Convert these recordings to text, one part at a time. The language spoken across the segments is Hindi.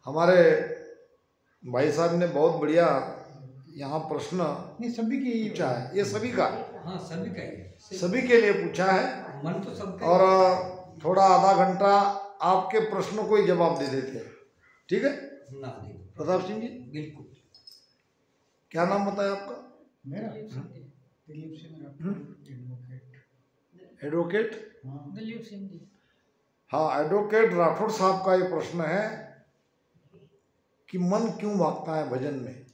हमारे भाई साहब ने बहुत बढ़िया यहाँ प्रश्न सभी की पूछा है, ये सभी का, हाँ सभी का ही, सभी के लिए पूछा है। मन तो सबका और थोड़ा आधा घंटा आपके प्रश्नों को ही जवाब दे देते हैं, ठीक है ना प्रताप सिंह जी? बिल्कुल। क्या नाम बताया आपका? मेरा दिलीप सिंह एडवोकेट दिलीप सिंह जी। हाँ, एडवोकेट राठौड़ साहब का ये प्रश्न है कि मन क्यों भागता है भजन में?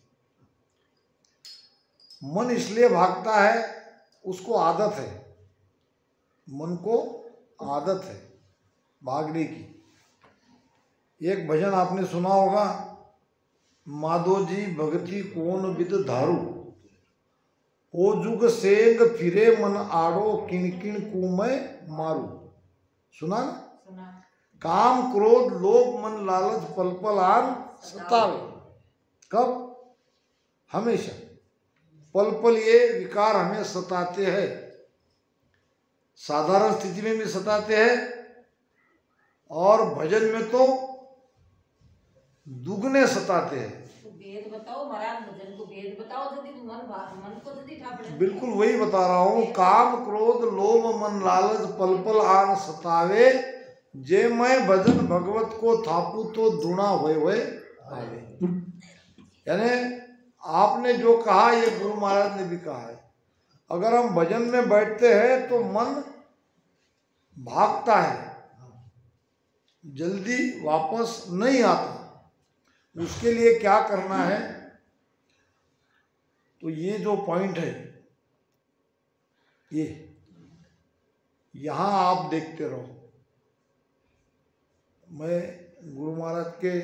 मन इसलिए भागता है, उसको आदत है, मन को आदत है भागने की। एक भजन आपने सुना होगा, माधो जी भगति कौन विद धारू, ओ जुग सेग फिरे मन आड़ो, किण किण कुमय मारू। सुना ना? काम क्रोध लोभ मन लालच पल पल आन सतावे। कब? हमेशा, पल पल ये विकार हमें सताते हैं। साधारण स्थिति में भी सताते हैं और भजन में तो दुगने सताते हैं। भेद बताओ महाराज, भजन को भेद बताओ, यदि मन को यदि ठापड़े। बिल्कुल वही बता रहा हूँ, काम क्रोध लोभ मन लालच पल पल आन सतावे, जे मैं भजन भगवत को थापू तो दुना हुए आवे। यानी आपने जो कहा ये गुरु महाराज ने भी कहा है, अगर हम भजन में बैठते हैं तो मन भागता है, जल्दी वापस नहीं आता। उसके लिए क्या करना है? तो ये जो पॉइंट है, ये यहाँ आप देखते रहो। मैं गुरु महाराज के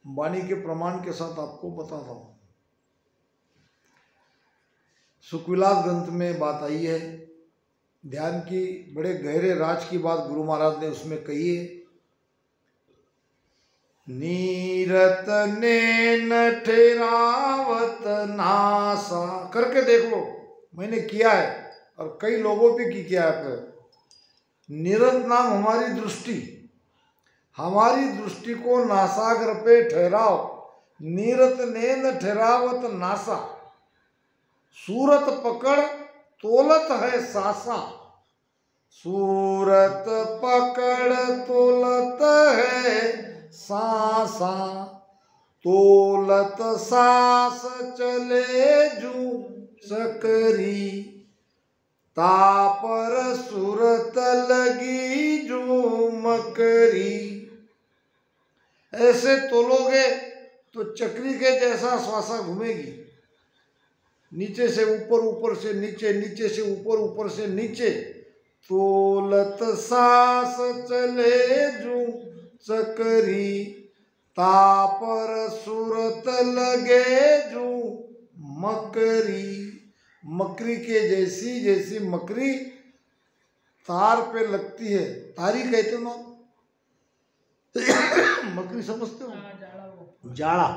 वाणी के प्रमाण के साथ आपको बताता हूँ। सुखविलास ग्रंथ में बात आई है, ध्यान की बड़े गहरे राज की बात गुरु महाराज ने उसमें कही है। नीरत नैन ठहरावत नासा, करके देख लो, मैंने किया है और कई लोगों पे की किया है। निरत नाम हमारी दृष्टि, हमारी दृष्टि को नासाग्र पे ठहराओ। नीरत नैन ठहरावत नासा, सूरत पकड़ तोलत है सासा। सूरत पकड़ तोलत है सासा, तोलत सास चले जू सकरी, तापर सूरत लगी जू मकरी। ऐसे तोलोगे तो चक्री के जैसा श्वासा घूमेगी, नीचे से ऊपर, ऊपर से नीचे, नीचे से ऊपर, ऊपर से नीचे। तोलत सास चले जू चकरी, तापर सूरत लगे जू मकरी। मकरी के जैसी, जैसी मकरी तार पे लगती है, तारी कहते हो ना मकरी, समझते हो? जाड़ा,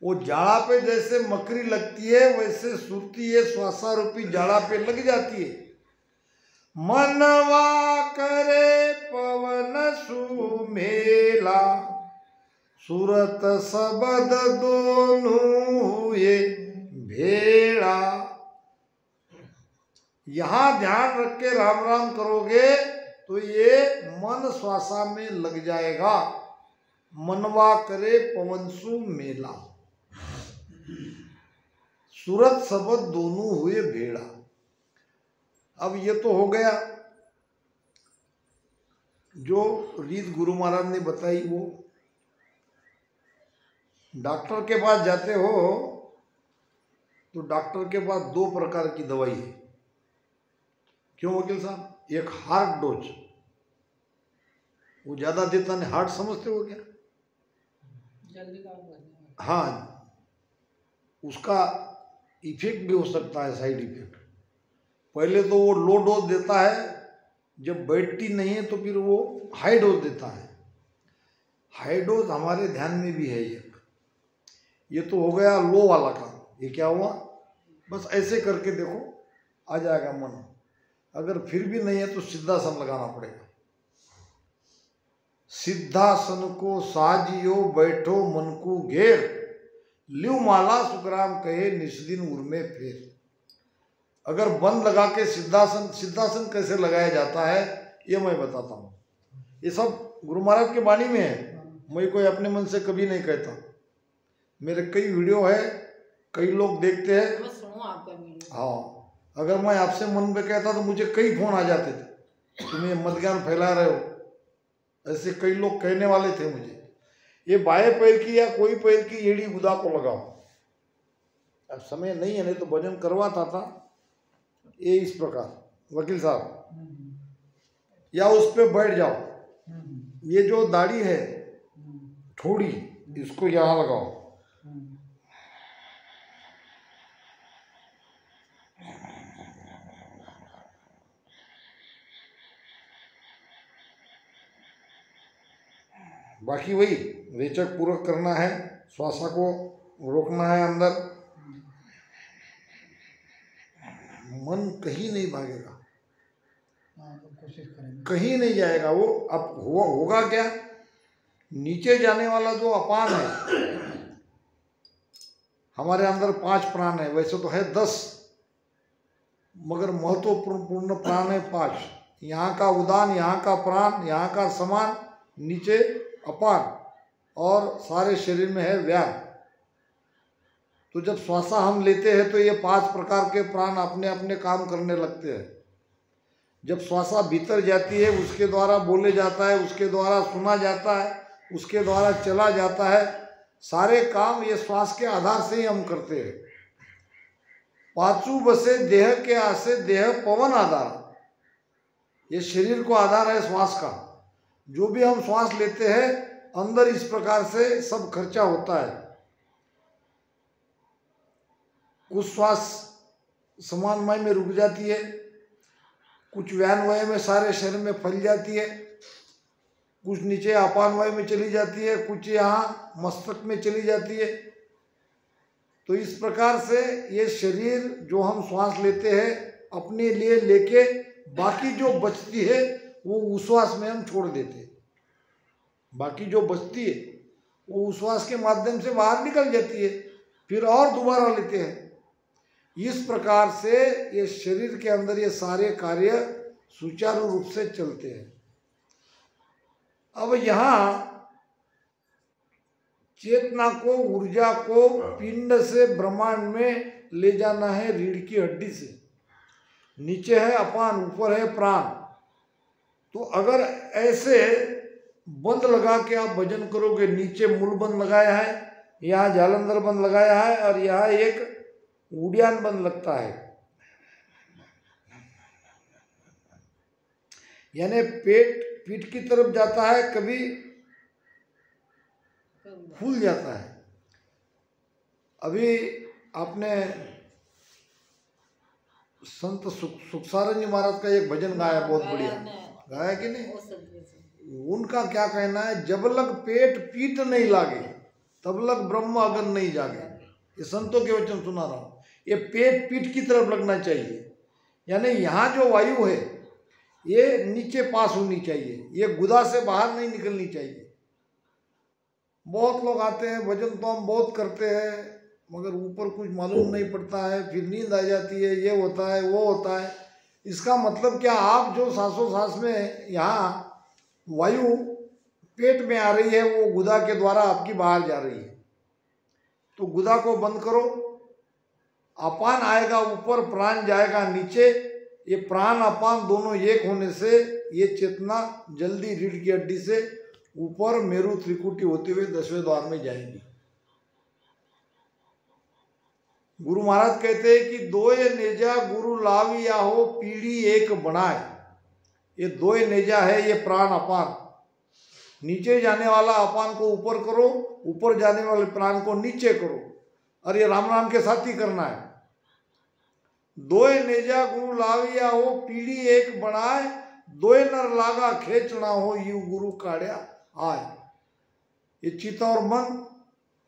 वो जाड़ा पे जैसे मकरी लगती है, वैसे सुरती है श्वासा रूपी जाड़ा पे लग जाती है। मनवा करे पवन सुमेला, सूरत सबद दोनों हुए भेड़ा। यहां ध्यान रख के राम राम करोगे तो ये मन श्वासा में लग जाएगा। मनवा करे पवन सुमेला, सूरत सबद दोनों हुए भेड़ा। अब ये तो हो गया जो रीत गुरु महाराज ने बताई। वो डॉक्टर के पास जाते हो तो डॉक्टर के पास दो प्रकार की दवाई है। क्यों वकील साहब? एक हार्ट डोज, वो ज्यादा देता नहीं। हार्ट समझते हो क्या? जल्दी काम करना। हाँ, उसका इफेक्ट भी हो सकता है, साइड इफेक्ट। पहले तो वो लो डोज देता है, जब बैठती नहीं है तो फिर वो हाई डोज देता है। हाई डोज हमारे ध्यान में भी है एक। ये तो हो गया लो वाला काम। ये क्या हुआ? बस ऐसे करके देखो, आ जाएगा मन। अगर फिर भी नहीं है तो सिद्धासन लगाना पड़ेगा। सिद्धासन को साजियो बैठो मन को घेर, लिव माला सुखराम कहे निस्दिन उर्मे फेर। अगर बंद लगा के सिद्धासन कैसे लगाया जाता है ये मैं बताता हूँ। ये सब गुरु महाराज के वाणी में है, मैं कोई अपने मन से कभी नहीं कहता। मेरे कई वीडियो है, कई लोग देखते हैं। मैं सुनूं आपका वीडियो। हाँ, अगर मैं आपसे मन में कहता तो मुझे कई फोन आ जाते थे, तुम ये मत ज्ञान फैला रहे हो, ऐसे कई लोग कहने वाले थे मुझे। ये बाएं पैर की या कोई पैर की एड़ी गुदा को लगाओ। अब समय नहीं है, नहीं तो भजन करवाता था। ये इस प्रकार वकील साहब, या उस पे बैठ जाओ। ये जो दाढ़ी है थोड़ी, इसको यहाँ लगाओ। बाकी वही रेचक पूर्वक करना है, श्वासा को रोकना है अंदर। मन कहीं नहीं भागेगा, तो कोशिश करेंगे। कहीं नहीं जाएगा वो। अब होगा क्या, नीचे जाने वाला जो अपान है, हमारे अंदर 5 प्राण है, वैसे तो है 10, मगर महत्वपूर्ण प्राण है 5। यहाँ का उदान, यहाँ का प्राण, यहाँ का समान, नीचे अपान, और सारे शरीर में है व्यान। तो जब श्वासा हम लेते हैं तो ये 5 प्रकार के प्राण अपने अपने काम करने लगते हैं। जब श्वासा भीतर जाती है, उसके द्वारा बोले जाता है, उसके द्वारा सुना जाता है, उसके द्वारा चला जाता है। सारे काम ये श्वास के आधार से ही हम करते हैं। पांचू बसे देह के आसे देह पवन आधार, ये शरीर को आधार है श्वास का। जो भी हम श्वास लेते हैं अंदर इस प्रकार से सब खर्चा होता है। कुछ श्वास समान वायु में रुक जाती है, कुछ व्यान वायु में सारे शरीर में फैल जाती है, कुछ नीचे अपान वायु में चली जाती है, कुछ यहाँ मस्तक में चली जाती है। तो इस प्रकार से ये शरीर जो हम श्वास लेते हैं अपने लिए लेके, बाकी जो बचती है वो उश्वास में हम छोड़ देते हैं। बाकी जो बचती है वो उश्वास के माध्यम से बाहर निकल जाती है, फिर और दोबारा लेते हैं। इस प्रकार से ये शरीर के अंदर ये सारे कार्य सुचारू रूप से चलते हैं। अब यहाँ चेतना को, ऊर्जा को पिंड से ब्रह्मांड में ले जाना है रीढ़ की हड्डी से। नीचे है अपान, ऊपर है प्राण। तो अगर ऐसे बंद लगा के आप भजन करोगे, नीचे मूल बंद लगाया है, यहाँ जालंधर बंद लगाया है, और यहाँ एक उड़ियान बंद लगता है, यानी पीठ की तरफ जाता है, कभी फूल जाता है। अभी आपने संत सुखसारण जी महाराज का एक भजन गाया, बहुत बढ़िया गाया कि नहीं? उनका क्या कहना है, जब लग पेट पीठ नहीं लागे तब लग ब्रह्म अगन नहीं जागे। ये संतों के वचन सुना रहा हूँ। ये पेट पीठ की तरफ लगना चाहिए, यानी यहाँ जो वायु है ये नीचे पास होनी चाहिए, ये गुदा से बाहर नहीं निकलनी चाहिए। बहुत लोग आते हैं, भजन तो हम बहुत करते हैं, मगर ऊपर कुछ मालूम नहीं पड़ता है, फिर नींद आ जाती है, ये होता है वो होता है। इसका मतलब क्या, आप जो सांसों सांस में यहाँ वायु पेट में आ रही है वो गुदा के द्वारा आपकी बाहर जा रही है। तो गुदा को बंद करो, अपान आएगा ऊपर, प्राण जाएगा नीचे। ये प्राण अपान दोनों एक होने से ये चेतना जल्दी रीढ़ की हड्डी से ऊपर मेरु त्रिकुटी होते हुए 10वें द्वार में जाएंगी। गुरु महाराज कहते हैं कि दोए नेजा गुरु लाविया हो पीढ़ी एक बनाए। ये दोए नेजा है, ये प्राण अपान। नीचे जाने वाला अपान को ऊपर करो, ऊपर जाने वाले प्राण को नीचे करो, और ये राम नाम के साथ ही करना है। दोए नेजा गुरु लाविया हो पीढ़ी एक बनाए, दोए नर लागा खेचना हो यू गुरु काढ़िया आए। ये चित्त और मन,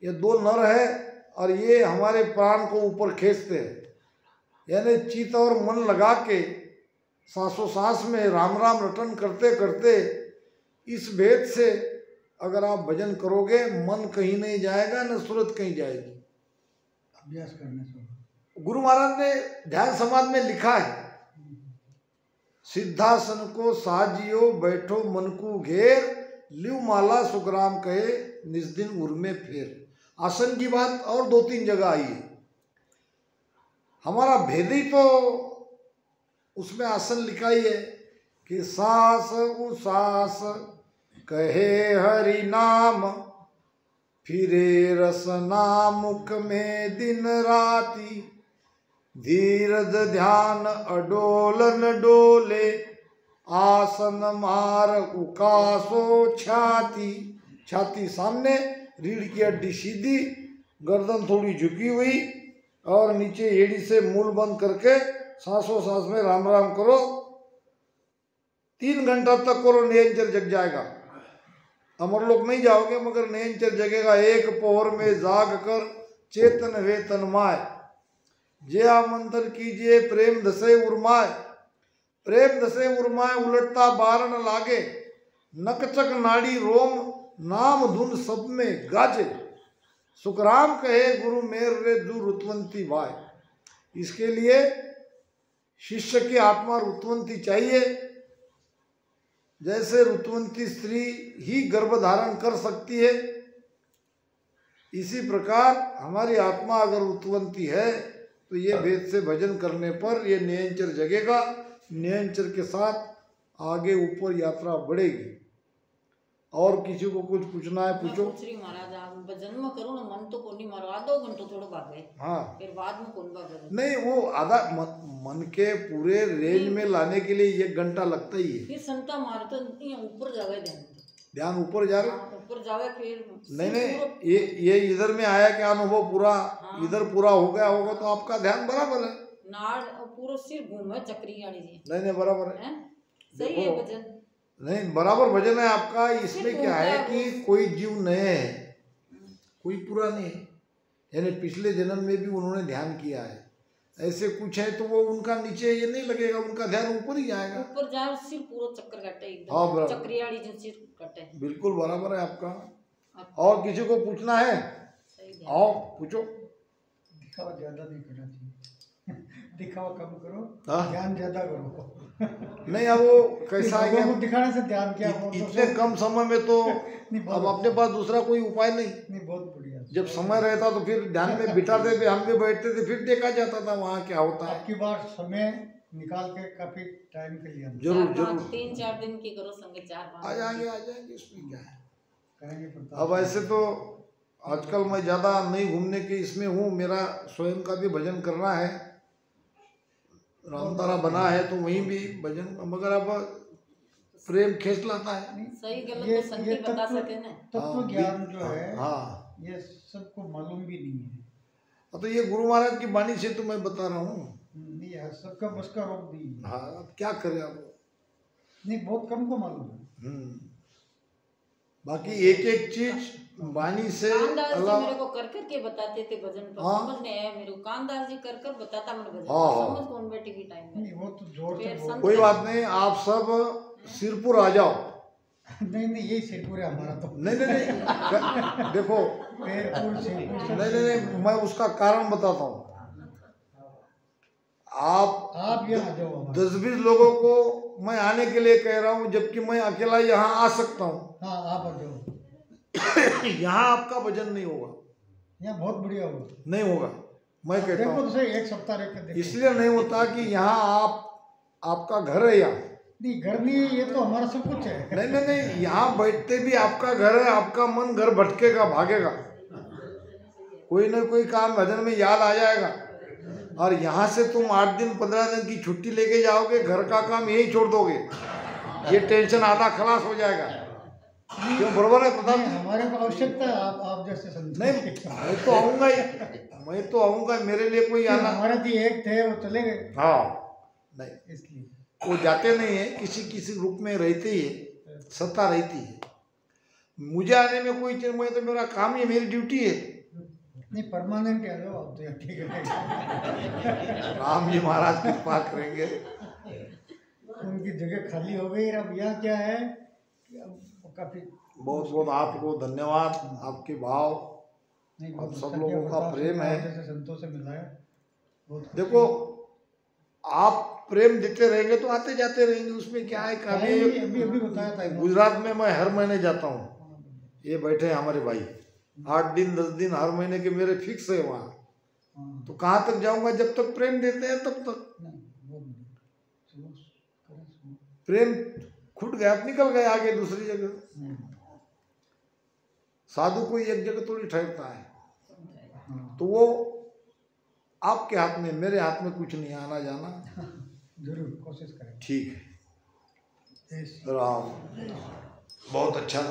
ये 2 नर है, और ये हमारे प्राण को ऊपर खींचते हैं। यानी चित्त और मन लगा के सांसों सांस में राम राम रटन करते करते इस भेद से अगर आप भजन करोगे मन कहीं नहीं जाएगा, न सूरत कहीं जाएगी। अभ्यास करने से गुरु महाराज ने ध्यान समाज में लिखा है, सिद्धासन को साजियो बैठो मन को घेर, लिव माला सुखराम कहे निज दिन उर में फेर। आसन की बात और 2-3 जगह आई है। हमारा भेदी तो उसमें आसन लिखा ही है कि सांस उसास कहे हरि नाम, फिरे रसना मुख में दिन राती, धीरज ध्यान अडोलन डोले, आसन मार उकासो छाती। छाती सामने, रीढ़ की हड्डी सीधी, गर्दन थोड़ी झुकी हुई और नीचे एड़ी से मूल बंद करके सांसों सांस में राम राम करो। 3 घंटा तक करो, निरंतर जग जाएगा। अमरलोक नहीं जाओगे मगर निरंतर जगेगा। एक पोहर में जाग कर चेतन वे तन्माय, जया मंत्र कीजिए प्रेम दसे उर्माय। प्रेम दसे उर्माय उलटता बार न लागे, नकचक नाड़ी रोम नाम धुन सब में गाजे। सुखराम कहे गुरु मेर रे दू रुतवंती भाई। इसके लिए शिष्य की आत्मा रुतवंती चाहिए। जैसे रुतवंती स्त्री ही गर्भ धारण कर सकती है, इसी प्रकार हमारी आत्मा अगर रुतवंती है तो ये भेद से भजन करने पर ये निरंतर जगेगा। निरंतर के साथ आगे ऊपर यात्रा बढ़ेगी। और किसी को कुछ पूछना है पूछो। श्री महाराज आप भजन में करो ना, मन तो कोनी मारो, आधो घंटो थोड़ो भागे, हाँ फिर बाद में कौन भागे? नहीं, वो आधा मन के पूरे रेंज में लाने के लिए 1 घंटा लगता ही है। फिर संता मारो तो यहाँ ऊपर जावे, ध्यान ऊपर जा रहे। ऊपर जावे फिर नहीं, ये इधर में आया क्या अनुभव पूरा, इधर पूरा हो गया होगा तो आपका ध्यान बराबर है। नाड़ पूरा सिर घूमे चक्री वाली जी। नहीं बराबर है, सही है भजन। नहीं बराबर भजन है आपका। इसमें क्या है कि कोई जीव नए है, कोई पुराने है, यानी पिछले जन्म में भी उन्होंने ध्यान किया है। ऐसे कुछ है तो वो उनका नीचे ये नहीं लगेगा, उनका ध्यान ऊपर ही जाएगा। ऊपर जाए सिर पूरा चक्कर काटे एकदम। हाँ बराबर, चक्री वाली जो सिर काटे। बिल्कुल बराबर है आपका। और किसी को पूछना है? आओ पूछो। दिखावा ज्यादा नहीं करना चाहिए, दिखावा कम करो, हाँ? ध्यान ज्यादा करो। नहीं, अब वो कैसा है लोगों को दिखाने से ध्यान क्या हो, इतने कम समय में तो अब अपने पास दूसरा कोई उपाय नहीं। बहुत बढ़िया। जब समय रहता तो फिर ध्यान में बिठाते थे, हम भी बैठते थे, फिर देखा जाता था वहाँ क्या होता है। आपकी बार समय निकाल के काफी टाइम के लिए जरूर जरूर 3-4 दिन की करो, संगे 4-5 आ जाएंगे इसमें क्या है। करेंगे। अब ऐसे तो आजकल मैं ज़्यादा नहीं घूमने के इसमें हूँ, मेरा स्वयं का भी भजन करना है। रामतारा बना है तो वहीं भी भजन, मगर अब प्रेम खींच लाता है। सही गलत तो संति बता सके ना। तत्व ज्ञान जो है, हाँ, ये सबको मालूम भी नहीं है। तो ये गुरु महाराज की वाणी से तो मैं बता रहा हूँ। नहीं है, सबका बस का रोक दी। हाँ, अब क्या करें अब। नहीं, बहुत कम को मालूम है। बाकी एक चीज वाणी से कानदास जी अलग। मेरे को कर कर के बताते थे भजन, पर हाँ? समझ नहीं आया मेरे को। कानदास जी कर कर बताता मैंने भजन, हाँ। समझ कौन बैठी की टाइम में। नहीं, वो तो जोर से फिर बोल। संत कोई बात नहीं, आप सब सिरपुर आ जाओ। नहीं, यही सिरपुर है हमारा तो। नहीं, देखो, पैरपुर, सिरपुर। नहीं, मैं उसका कारण बताता हूँ। आप यहाँ आ जाओ। 10-20 लोगों को मैं आने के लिए कह रहा हूँ, जबकि मैं अकेला यहाँ आ सकता हूँ। हाँ, आप आ जाओ। यहाँ आपका भजन नहीं होगा, यहाँ बहुत बढ़िया होगा। नहीं होगा, मैं कहता देखो हूँ। तो सही, 1 सप्ताह रह कर देखो। इसलिए नहीं होता कि यहाँ आपका घर है। यहाँ नहीं, घर नहीं है, ये तो हमारा सब कुछ है। नहीं, यहाँ बैठते भी आपका घर है। आपका मन घर भटकेगा, भागेगा, कोई ना कोई काम भजन में याद आ जाएगा। और यहाँ से तुम 8 दिन 15 दिन की छुट्टी लेके जाओगे, घर का काम यही छोड़ दोगे, ये टेंशन आधा खलास हो जाएगा। क्यों, बरोबर है प्रताप? हमारे को आवश्यकता है आप जैसे संत। नहीं, मैं तो आऊँगा ही, मैं तो आऊँगा। मेरे लिए कोई आना। हमारे भी एक थे, वो चले गए। हाँ, नहीं, इसलिए वो जाते नहीं है, किसी रूप में रहते ही है, सत्ता रहती है। मुझे आने में कोई चीज, मैं तो मेरा काम ही है, मेरी ड्यूटी है। नहीं, परमानेंट आ जाओ आप तो, ठीक है। राम जी महाराज कृपा करेंगे। उनकी जगह खाली हो गई। अब यहाँ क्या है, काफी बहुत बहुत आपको धन्यवाद, आपके भाव नहीं, अब बहुत सब अच्छा लोगों किया, का बर्ताव से प्रेम है। जैसे संतों से मिला है बहुत खुशी देखो हुई। आप प्रेम देते रहेंगे तो आते जाते रहेंगे, उसमें क्या है। अभी बताया था इन्होंने। गुजरात में मैं हर महीने जाता हूँ, हाँ, ये बैठे हैं हमारे भाई, 8 दिन 10 दिन हर महीने के मेरे फिक्स है वहाँ। हाँ, तो कहाँ तक जाऊंगा, जब तक प्रेम देते हैं तब तक। नहीं, वो नहीं। सुनो, करें, सुनो। प्रेम खुट गया, निकल गए आगे दूसरी जगह। हम्म, साधु कोई एक जगह थोड़ी ठहरता है। हाँ, तो वो आपके हाथ में, मेरे हाथ में कुछ नहीं, आना जाना। जरूर कोशिश करें। ठीक है, जय श्री राम, बहुत अच्छा।